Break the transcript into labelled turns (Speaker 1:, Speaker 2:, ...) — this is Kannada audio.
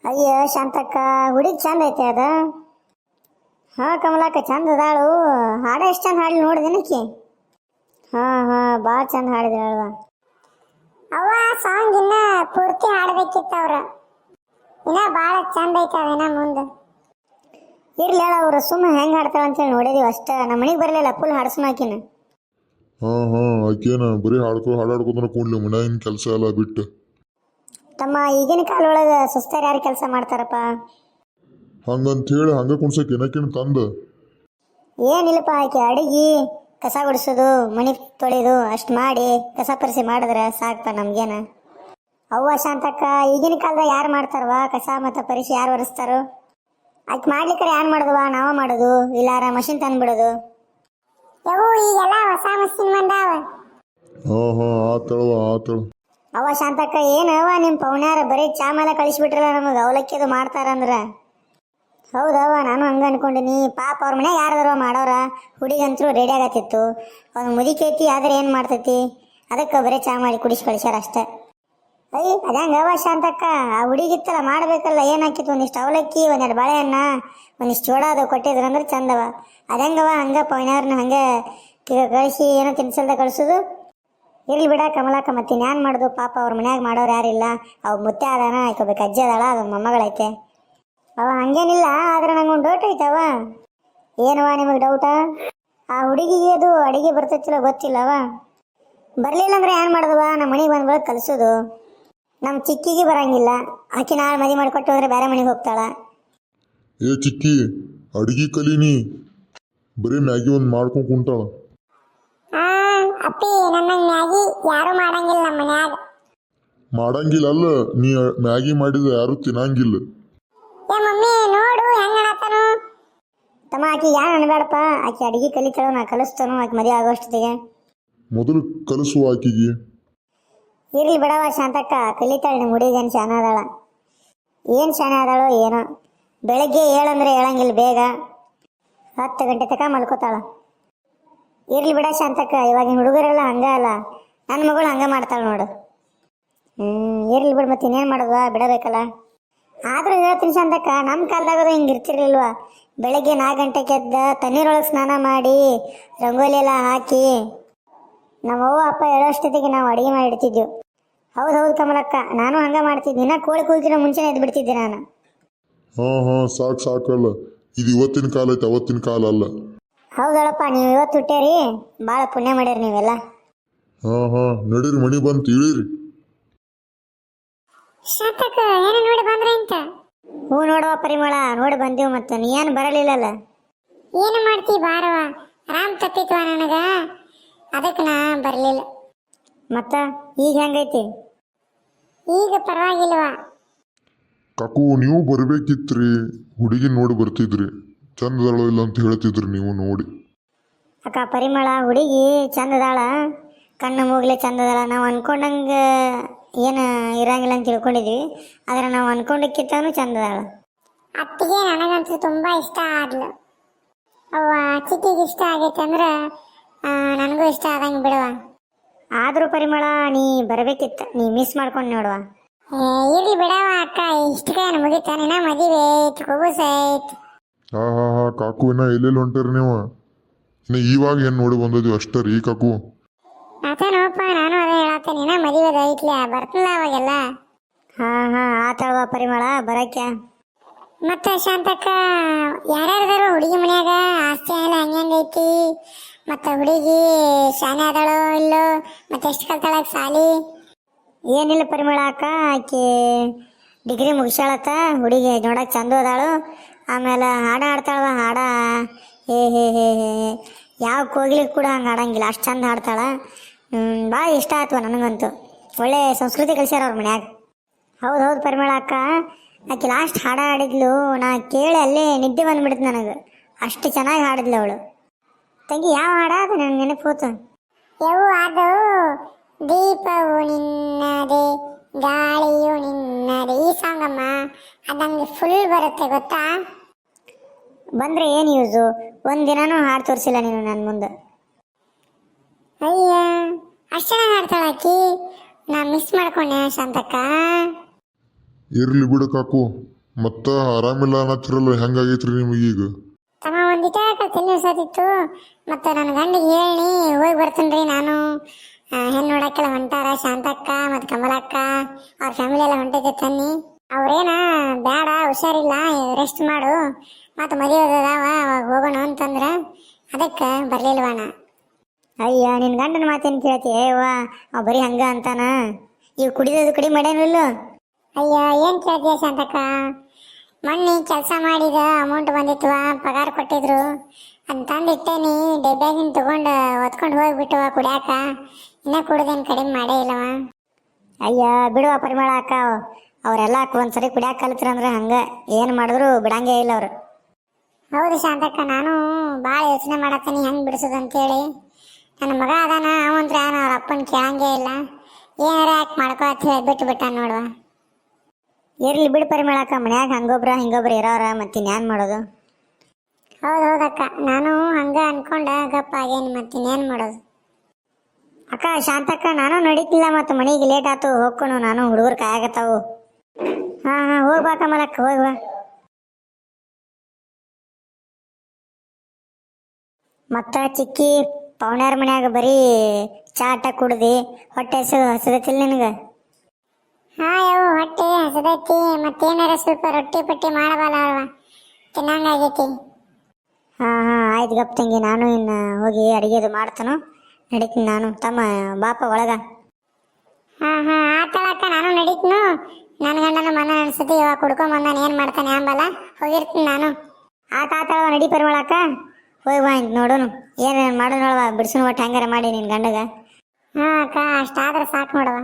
Speaker 1: ಅಯ್ಯ ಶಾಂತಕ್ಕ, ಹುಡುಗಿ ಚಂದ ಐತೆ ಅದ. ಹಾ ಕಮಲಾಕ ಚಂದ ಅದಾಳು. ಹಾಡ ಎಷ್ಟು ಚಂದ ಹಾಡಿ ನೋಡಿದೆನಕಿ. ಹಾ ಹಾ ಭಾಳ ಚಂದ ಹಾಡಿದಳವ.
Speaker 2: ಅವ್ವ ಸಾಂಗ್ ಇನ್ನ ಪೂರ್ತಿ ಹಾಡ್ಬೇಕಿತ್ತು ಅವ್ರ. ಇನ್ನ ಭಾಳ ಚಂದ ಐತೆ ಅದೇನ ಮುಂದೆ.
Speaker 1: ಇರ್ಲಿ ಹೇಳ, ಅವ್ರು ಸುಮ್ಮನೆ ಹೆಂಗೆ ಹಾಡ್ತಾಳ ಅಂತೇಳಿ ನೋಡಿದೀವಿ ಅಷ್ಟ. ನಮ್ಮ ಮನೆಗೆ ಬರಲಿಲ್ಲ, ಫುಲ್ ಹಾಡ್ಸೋಣ ಆಕಿನ.
Speaker 3: ಆಕೇನ ಬರೀ ಹಾಡಾಡ್ಕೊಂಡ್ರೆ ಕೂಡ್ಲಿ ಮನ್ಯಾಗಿನ ಕೆಲಸ ಎಲ್ಲ ಬಿಟ್ಟು.
Speaker 1: ತಮ್ಮ ಈಗಿನ ಕಾಲೊಳಗೆ ಸುಸ್ತಾರ ಯಾರು ಕೆಲಸ ಮಾಡ್ತಾರಪ್ಪ.
Speaker 3: ಹಂಗಂತ ಹೇಳಿ ಹಂಗ ಕುಣ್ಸಕ್ಕೆ ಏನಕ್ಕಿನ ತಂದ.
Speaker 1: ಏನಿಲ್ಲಪ್ಪ, ಆಕೆ ಅಡಿಗೆ ಕಸ ಗುಡಿಸೋದು ಮನೆ ತೊಳೆದು ಅಷ್ಟು ಮಾಡಿ ಕಸ ಪರಿಸಿ ಮಾಡಿದ್ರೆ ಸಾಕಪ್ಪ ನಮ್ಗೇನ. ಅವ್ವ ಶಾಂತಕ್ಕ, ಈಗಿನ ಕಾಲದಾಗ ಯಾರು ಮಾಡ್ತಾರವ ಕಸ ಮತ್ತು ಪರಿಸಿ ಯಾರು ಒರೆಸ್ತಾರೋ? ಆಕೆ ಮಾಡ್ಲಿಕ್ಕೆ ಯಾರು ಮಾಡೋದವ? ನಾವ ಮಾಡೋದು, ಇಲ್ಲಾರ ಮಷಿನ್ ತಂದ್ಬಿಡೋದು.
Speaker 2: ಯವು ಈಗೆಲ್ಲ ಹೊಸ ಮಷಿನ್ ಬಂದಾವ.
Speaker 3: ಆತಳ.
Speaker 1: ಅವ್ವ ಶಾಂತಕ್ಕ, ಏನವ ನಿಮ್ಮ ಪೌಣ್ಯಾರ ಬರೀ ಚಾ ಮೇಲೆ ಕಳಿಸ್ಬಿಟ್ರಲ್ಲ ನಮಗೆ, ಅವಲಕ್ಕಿದು ಮಾಡ್ತಾರಂದ್ರೆ. ಹೌದವ, ನಾನು ಹಂಗೆ ಅನ್ಕೊಂಡಿನಿ. ಪಾಪ ಅವ್ರ ಮನ್ಯಾಗ ಯಾರದಾರ ಮಾಡೋರ. ಹುಡುಗಂತರೂ ರೆಡಿ ಆಗತ್ತಿತ್ತು. ಅವ್ನು ಮುದಿಕೈತಿ ಆದ್ರೆ ಏನು ಮಾಡ್ತೈತಿ, ಅದಕ್ಕೆ ಬರೀ ಚಾ ಮಾಡಿ ಕುಡಿಸಿ ಕಳಿಸ್ಯಾರ ಅಷ್ಟೆ. ಅದಂಗವ ಶಾಂತಕ್ಕ, ಆ ಹುಡುಗಿತ್ತಲ್ಲ ಮಾಡಬೇಕಲ್ಲ, ಏನು ಹಾಕಿತ್ತು, ಒಂದಿಷ್ಟು ಅವಲಕ್ಕಿ, ಒಂದೆರಡು ಬಾಳೆಹಣ್ಣ, ಒಂದಿಷ್ಟು ಚೋಡ ಅದು ಕೊಟ್ಟಿದ್ರು ಅಂದ್ರೆ ಚಂದವ. ಅದಂಗವ ಹಂಗೆ ಪೌಣ್ಯಾರನ್ನ ಹಂಗೆ ಕಳಿಸಿ ಏನೋ ತಿನ್ಸಲ್ದ ಕಳಿಸೋದು. ಇರ್ಲಿ ಬಿಡ ಕಮಲಾಕ, ಮತ್ತೆ ಏನು ಮಾಡೋದು, ಪಾಪ ಅವ್ರ ಮನ್ಯಾಗ ಮಾಡೋರು ಯಾರಿಲ್ಲ. ಅವು ಮುತ್ತೆ ಅದಾನ, ಆಯ್ಕೋಬೇಕು ಅಜ್ಜಿ ಅದಾಳ, ಅದು ಮೊಮ್ಮಗಳೈತೆ. ಅವ ಹಂಗೇನಿಲ್ಲ, ಆದ್ರೆ ನಂಗೊಂದು ಡೌಟ್ ಐತವ. ಏನವ ನಿಮಗೆ ಡೌಟ? ಆ ಹುಡುಗಿಗೆ ಅದು ಅಡಿಗೆ ಬರ್ತೈತಿಲ್ಲ ಗೊತ್ತಿಲ್ಲವ. ಬರಲಿಲ್ಲ ಅಂದ್ರೆ ಏನು ಮಾಡೋದವ, ನಮ್ಮ ಮನೆಗೆ ಬಂದ್ಬಿಡೋದು ಕಲಿಸೋದು. ನಮ್ಮ ಚಿಕ್ಕಿಗೆ ಬರಂಗಿಲ್ಲ, ಆಕಿ ನಾಳೆ ಮದುವೆ ಮಾಡಿಕೊಟ್ಟು ಹೋದ್ರೆ ಬೇರೆ ಮನೆಗೆ ಹೋಗ್ತಾಳ.
Speaker 3: ಏ ಚಿಕ್ಕಿ, ಅಡಿಗೆ ಕಲೀನಿ, ಬರೀ ಮ್ಯಾಗಿ ಒಂದು ಮಾಡ್ಕೊಂಡು ಕುಂತಾಳ.
Speaker 2: ಅಪ್ಪಿ, ನನ್ನ ಮ್ಯಾಗಿ ಯಾರು ಮಾಡಂಗಿಲ್ಲ ನಮ್ಮ ಮನ್ಯಾಗ.
Speaker 3: ಮಾಡಂಗಿಲ್ಲ ಅಲ್ಲ, ನೀ ಮ್ಯಾಗಿ ಮಾಡಿದ ಯಾರು ತಿನ್ನಂಗಿಲ್ಲ.
Speaker 2: ಏ ಮಮ್ಮಿ ನೋಡು ಹೆಂಗ ಮಾಡತ್ತಾನು.
Speaker 1: ತಮ್ಮ ಆಕಿ ಯಾರು ಅನ್ಬೇಡಪ್ಪ, ಆಕಿ ಅಡಿಗೆ ಕಲಿತಾಳೋ, ನಾ ಕಲಿಸ್ತಾನೋ ಆಕಿ ಮದುವೆ ಆಗೋಷ್ಟೊತ್ತಿಗೆ.
Speaker 3: ಮೊದಲು ಕಲಿಸುವ ಆಕಿಗೆ.
Speaker 1: ಇರ್ಲಿ ಬಿಡವ ಶಾಂತಕ್ಕ, ಕಲಿತಾಳೆ. ನಿಮ್ಮ ಹುಡುಗೇನು ಶಾನೆ ಅದಾಳ. ಏನು ಶಾನೆ ಅದಾಳೋ ಏನೋ. ಬೆಳಗ್ಗೆ ಏಳಂದ್ರೆ ಹೇಳಂಗಿಲ್ಲ, ಬೇಗ 10 ಗಂಟೆ ತನಕ ಮಲ್ಕೋತಾಳ. ಇರ್ಲಿ ಬಿಡ ಶಾಂತಕ್ಕ, ಇವಾಗಿನ ಹುಡುಗರೆಲ್ಲ ಹಂಗ ಅಲ್ಲ. ನನ್ನ ಮಗಳು ಹಂಗೆ ಮಾಡ್ತಾಳೆ ನೋಡು. ಇರ್ಲಿ ಬಿಡು, ಮತ್ತೆ ಇನ್ನೇನು ಮಾಡೋದು, ಬಿಡಬೇಕಲ್ಲ. ಆದರೂ ಹೇಳ್ತೀನಿ ಶಾಂತಕ್ಕ, ನಮ್ಮ ಕಾಲದಾಗದು ಹಿಂಗೆ ಇರ್ತಿರ್ಲಿಲ್ವ. ಬೆಳಗ್ಗೆ 4 ಗಂಟೆಗೆ ಎದ್ದ ತಣ್ಣೀರೊಳಗೆ ಸ್ನಾನ ಮಾಡಿ ರಂಗೋಲಿ ಎಲ್ಲ ಹಾಕಿ ನಮ್ಮವ್ವ ಅಪ್ಪ ಹೇಳೋಷ್ಟೊತ್ತಿಗೆ ನಾವು ಅಡುಗೆ ಮಾಡಿ ಇಡ್ತಿದ್ದೆವು. ಹೌದು ಕಮಲಕ್ಕ, ನಾನು ಹಂಗೆ ಮಾಡ್ತಿದ್ದೆ. ನಾ ಕೋಳಿ ಕೂಗಿನ ಮುಂಚೆನೇ ಎದ್ದು ಬಿಡ್ತಿದ್ದೆ ನಾನು.
Speaker 3: ಸಾಕಲ್ಲ, ಇದು ಇವತ್ತಿನ ಕಾಲ ಐತೆ, ಅವತ್ತಿನ ಕಾಲ ಅಲ್ಲ.
Speaker 1: ಹೌದಳಪ್ಪ, ನೀವು ಇವತ್ತು ಹುಟ್ಟೇರಿ, ಭಾಳ ಪುಣ್ಯ ಮಾಡ್ಯಾರ ನೀವೆಲ್ಲ.
Speaker 3: ನಡೀರಿ, ಮಣಿ ಬಂತು, ಇಳೀರಿ.
Speaker 2: ಶಾಂತಕ್ಕ, ಏನು ನೋಡಿ ಬಂದ್ರೆ ಅಂತ?
Speaker 1: ಹ್ಞೂ ನೋಡುವ ಪರಿಮಳ, ನೋಡಿ ಬಂದೀವಿ. ಮತ್ತು ನೀ ಏನು ಬರಲಿಲ್ಲಲ್ಲ.
Speaker 2: ಏನು ಮಾಡ್ತೀವಿ ಬಾರವ, ಆರಾಮ್ ತಪ್ಪಿತ್ವ ನನಗ, ಅದಕ್ಕೆ ನಾ ಬರಲಿಲ್ಲ.
Speaker 1: ಮತ್ತು ಈಗ ಹೆಂಗೈತಿ?
Speaker 2: ಈಗ ಪರವಾಗಿಲ್ವಾ.
Speaker 3: ಕಾಕು, ನೀವು ಬರ್ಬೇಕಿತ್ರಿ, ಹುಡುಗಿ ನೋಡಿ ಬರ್ತಿದ್ರಿ. ಚಂದದಾಳೋ ಇಲ್ಲ ಅಂತ ಹೇಳ್ತಿದ್ರಿ ನೀವು ನೋಡಿ.
Speaker 1: ಅಕ್ಕ ಪರಿಮಳ, ಹುಡುಗಿ ಚಂದದಾಳ, ಕಣ್ಣು ಮೂಗಲೆ ಚಂದದಾಳ. ನಾವು ಅನ್ಕೊಂಡಂಗೆ ಏನು ಇರಂಗಿಲ್ಲ ಅಂತ ತಿಳ್ಕೊಂಡಿದ್ವಿ, ಆದರೆ ನಾವು ಅನ್ಕೊಂಡಕ್ಕಿಂತನೂ ಚಂದದಾಳ.
Speaker 2: ಅತ್ತಿಗೆ ನನಗಂತೂ ತುಂಬ ಇಷ್ಟ ಆದ್ಲು. ಅವ್ವ ಚಿಕ್ಕಿಗೆ ಇಷ್ಟ ಆಗೈತೆ ಅಂದ್ರೆ ನನಗೂ ಇಷ್ಟ ಆದಂಗೆ ಬಿಡುವ.
Speaker 1: ಆದರೂ ಪರಿಮಳ, ನೀ ಬರಬೇಕಿತ್ತು, ನೀ ಮಿಸ್ ಮಾಡ್ಕೊಂಡು ನೋಡುವ.
Speaker 2: ಇರ್ಲಿ ಬಿಡವ ಅಕ್ಕ, ಇಷ್ಟಕ್ಕೆ ಮುಗಿತ ನಿನ್ನ ಮದುವೆ ಐತ್, ಕುಬುಸೈತ್.
Speaker 3: ಕಾಕು, ಇನ್ನ ಎಲ್ಲೆಲ್ಲಿ ಹೊಂಟಾರಿ ನೀವು? ಇನ್ನ ಇವಾಗ ಏನು ನೋಡಿ ಬಂದದ್ವಿ ಅಷ್ಟೇ ರೀ ಕಾಕು.
Speaker 2: ನೋಡಪ್ಪ, ನಾನು ಅದೇ ಹೇಳತ್ತೇನೆ, ನಿನ್ನ ಮದುವೆ ಐತ್ಲೆ, ಬರ್ತಲ್ಲ ಅವಾಗೆಲ್ಲ.
Speaker 1: ಆತಳವ ಪರಿಮಳ, ಬರಕ್ಕೆ.
Speaker 2: ಮತ್ತೆ ಶಾಂತಕ್ಕ, ಯಾರ್ಯಾರ್ದಾರು ಹುಡುಗಿ ಮನ್ಯಾಗ? ಆಸ್ತಿ ಎಲ್ಲ ಹಂಗೈತಿ? ಮತ್ತು ಹುಡುಗಿ ಶಾನೆ ಆದಾಳೋ ಇಲ್ಲೋ? ಮತ್ತೆ ಎಷ್ಟು ಕಲ್ತಾಳ ಸಾಲಿ?
Speaker 1: ಏನಿಲ್ಲ ಪರಿಮಳ ಅಕ್ಕ, ಆಕೆ ಡಿಗ್ರಿ ಮುಗಿಸಾಳತ್ತ. ಹುಡುಗಿ ನೋಡಕ್ಕೆ ಚಂದ ಅದಾಳು. ಆಮೇಲೆ ಹಾಡ ಆಡ್ತಾಳವ, ಹಾಡ ಯಾವ ಕೋಗಿಲಿಗೆ ಕೂಡ ಹಂಗೆ ಆಡಂಗಿಲ್ಲ, ಅಷ್ಟು ಚಂದ ಹಾಡ್ತಾಳೆ. ಭಾಳ ಇಷ್ಟ ಆಯ್ತವ ನನಗಂತೂ. ಒಳ್ಳೆ ಸಂಸ್ಕೃತಿ ಕಲಿಸ್ಯಾರ ಅವ್ರ ಮನ್ಯಾಗ. ಹೌದು ಪರಿಮಳ ಅಕ್ಕ, ಆಕೆ ಲಾಸ್ಟ್ ಹಾಡ ಆಡಿದ್ಲು, ನಾ ಕೇಳಿ ಅಲ್ಲೇ ನಿದ್ದೆ ಬಂದ್ಬಿಡ್ತು ನನಗೆ, ಅಷ್ಟು ಚೆನ್ನಾಗಿ ಹಾಡಿದ್ಲು ಅವಳು. ತಂಗಿ, ಯಾವ ಹಾಡ ಅದು ನನಗೆ ನೆನಪು ಹೋತು.
Speaker 2: ಯವು ಅದು ದೀಪವು ನಿನ್ನದೆ ಗಾಳಿಯು ನಿನ್ನದೆ, ಈ ಸಾಂಗಮ್ಮ. ಅದಂಗೆ ಫುಲ್ ಬರುತ್ತೆ ಗೊತ್ತಾ?
Speaker 1: ಬಂದರೆ ಏನು ಯೂಸು, ಒಂದಿನನೂ ಹಾಡು ತೋರಿಸಿಲ್ಲ ನೀನು ನನ್ನ ಮುಂದೆ.
Speaker 2: ಅಯ್ಯ, ಅಷ್ಟು ಚೆನ್ನಾಗಿ ಹಾಡ್ತಾಳೆ ಆಕಿ, ನಾ ಮಿಸ್ ಮಾಡ್ಕೊಂಡೆ ಶಾಂತಕ್ಕ.
Speaker 3: ಇರ್ಲಿ ಬಿಡು ಕಾಕು. ಮತ್ತು ಆರಾಮಿಲ್ಲ ಅನ್ನತ್ತಿರಲ್ಲ, ಹೆಂಗಾಗೈತ್ರಿ ನಿಮಗೀಗ?
Speaker 2: ತಮ್ಮ ಒಂದಿಟ ತಲೆ ಸೋತಿತ್ತು. ಮತ್ತು ನನ್ನ ಗಂಡಿಗೆ ಹೇಳಿ ಹೋಗಿ ಬರ್ತೀನಿ ರೀ ನಾನು. ಹೆಣ್ಣು ನೋಡಕ್ಕೆಲ್ಲ ಹೊಂಟಾರ ಶಾಂತಕ್ಕ ಮತ್ತು ಕಮಲಕ್ಕ, ಅವ್ರ ಫ್ಯಾಮಿಲಿ ಎಲ್ಲ ಹೊಂಟೈತೆ ತನ್ನಿ. ಅವ್ರೇನ ಬೇಡ ಹುಷಾರಿಲ್ಲ, ರೆಸ್ಟ್ ಮಾಡು, ಮತ್ತು ಮದುವೆ ಅದಾವ ಅವಾಗ ಹೋಗೋಣ ಅಂತಂದ್ರೆ ಅದಕ್ಕೆ ಬರಲಿಲ್ವಣ.
Speaker 1: ಅಯ್ಯ ನಿನ್ನ ಗಂಡನ ಮಾತೇನು ಕೇಳ್ತಿ? ಅವ್ವ ಅವ್ ಬರೀ ಹಂಗ ಅಂತಾನ. ಇವು ಕುಡಿಯೋದು ಕಡಿಮೆ ಮಾಡ್ಯಾನಿಲ್ಲೋ?
Speaker 2: ಅಯ್ಯ ಏನು ಕೇಳ್ತೀಯ ಶಾಂತಕ್ಕ, ಮೊನ್ನೆ ಕೆಲಸ ಮಾಡಿದ ಅಮೌಂಟ್ ಬಂದಿತ್ವ, ಪಗಾರ ಕೊಟ್ಟಿದ್ರು, ಅಂತ ತಂದಿಟ್ಟೇನಿ ಡಬ್ಬ್ಯಾಗಿನ ತಗೊಂಡು ಹೊತ್ಕೊಂಡು ಹೋಗ್ಬಿಟ್ಟವ ಕುಡಿಯಾಕ. ಇನ್ನೂ ಕುಡ್ದೇನು ಕಡಿಮೆ ಮಾಡೇ ಇಲ್ಲವ.
Speaker 1: ಅಯ್ಯ ಬಿಡುವ ಪರಿಮಳ ಅಕ್ಕ, ಅವರೆಲ್ಲ ಒಂದ್ಸರಿ ಕುಡಿಯಾಕ ಕಲಿತ್ರಂದ್ರೆ ಹಂಗೆ ಏನು ಮಾಡಿದ್ರು ಬಿಡಂಗೇ ಇಲ್ಲ ಅವರು.
Speaker 2: ಹೌದು ಶಾಂತಕ್ಕ, ನಾನು ಭಾಳ ಯೋಚನೆ ಮಾಡತ್ತೀನಿ ಹೆಂಗೆ ಬಿಡಿಸೋದು ಅಂತೇಳಿ. ನನ್ನ ಮಗ ಅದಾನ, ಅವಂತ್ರ ಅವ್ರ ಅಪ್ಪನ ಕೇಳಂಗೇ ಇಲ್ಲ, ಏನಾರ ಯಾಕೆ ಮಾಡ್ಕೋ ಅಂತ ಹೇಳಿ ಬಿಟ್ಟು ಬಿಟ್ಟ ನೋಡುವ.
Speaker 1: ಇರ್ಲಿ ಬಿಡು ಪರಿಮಳಕ್ಕ, ಮನ್ಯಾಗ ಹಂಗೊಬ್ರ ಹಿಂಗೊಬ್ರು ಇರೋರ, ಮತ್ತಿನ್ನೇನು ಮಾಡೋದು?
Speaker 2: ಹೌದು ಹೌದಕ್ಕ, ನಾನು ಹಂಗೆ ಅನ್ಕೊಂಡ ಗಪ್ಪ ಆಗೇನಿ, ಮತ್ತಿನ್ನೇನು ಮಾಡೋದು.
Speaker 1: ಅಕ್ಕ ಶಾಂತಕ್ಕ, ನಾನು ನಡೀತಿಲ್ಲ, ಮತ್ತು ಮನೆಗೆ ಲೇಟ್ ಆಯ್ತು, ಹೋಗ್ಕೊನು ನಾನು, ಹುಡುಗರು ಕಾಯಾಗತ್ತಾವು. ಹಾಂ ಹಾಂ ಹೋಗ್ಬಾ ಕಮಲಕ್ಕ, ಹೋಗ್ಬಾ. ಮತ್ತು ಚಿಕ್ಕಿ ಪೌಣ್ಯಾರ ಮನ್ಯಾಗ ಬರೀ ಚಾಟ ಕುಡ್ದು ಹೊಟ್ಟೆ ಹಸದತಿಲ್ಲ ನಿನಗೆ?
Speaker 2: ಹಾಂ ಯವ್ವ, ಹೊಟ್ಟೆ ಹಸದೈತಿ, ಮತ್ತೇನಾರ ಸ್ವಲ್ಪ ರೊಟ್ಟಿ ಪಟ್ಟಿ ಮಾಡಬಲ್ಲ ಅಲ್ವ, ತಿನ್ನಂಗಾಗೈತಿ.
Speaker 1: ಹಾಂ ಹಾಂ ಆಯ್ತು ಗಪ್ ತಂಗಿ, ನಾನು ಇನ್ನು ಹೋಗಿ ಅಡುಗೆದು ಮಾಡ್ತಾನು, ನಡೀತೀನಿ ನಾನು. ತಮ್ಮ ಬಾಪ ಒಳಗ.
Speaker 2: ಹಾಂ ಹಾಂ ಆತಳಕ್ಕ, ನಾನು ನಡೀತೀನಿ. ನನ್ನ ಗಂಡನ ಮನ ಅನ್ಸುತ್ತೆ, ಇವಾಗ ಕುಡ್ಕೊಂಬಂದಾನ, ಏನು ಮಾಡ್ತಾನೆ ಅಂಬಲ್ಲ, ಹೋಗಿರ್ತೀನಿ ನಾನು.
Speaker 1: ಆತಾಳವ, ನಡಿ ಪರಿಮಳಕ್ಕ, ಹೋಗಿ ಬಾ ಇಂತ ನೋಡೋನು ಏನೇನು ಮಾಡೋಣವ, ಬಿಡ್ಸೋಣ ಒಟ್ಟು ಹೆಂಗಾರ ಮಾಡಿ ನಿನ್ನ ಗಂಡಗ.
Speaker 2: ಹಾಂ ಅಕ್ಕ, ಅಷ್ಟಾದ್ರೆ ಸಾಕು ನೋಡವ.